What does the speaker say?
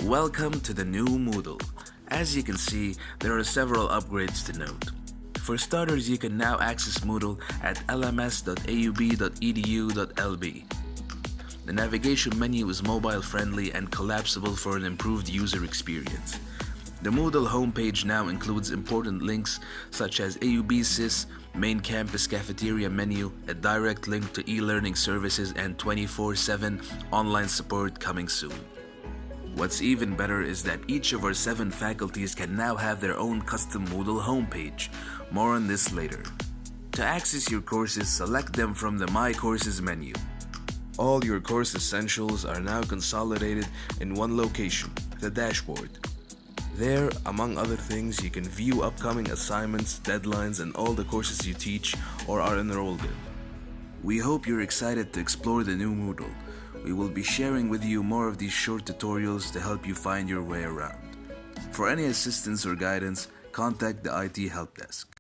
Welcome to the new Moodle. As you can see, there are several upgrades to note. For starters, you can now access Moodle at lms.aub.edu.lb. The navigation menu is mobile-friendly and collapsible for an improved user experience. The Moodle homepage now includes important links such as AUB SIS, main campus cafeteria menu, a direct link to e-learning services, and 24/7 online support coming soon. What's even better is that each of our 7 faculties can now have their own custom Moodle homepage. More on this later. To access your courses, select them from the My Courses menu. All your course essentials are now consolidated in one location, the dashboard. There, among other things, you can view upcoming assignments, deadlines, and all the courses you teach or are enrolled in. We hope you're excited to explore the new Moodle. We will be sharing with you more of these short tutorials to help you find your way around. For any assistance or guidance, contact the IT help desk.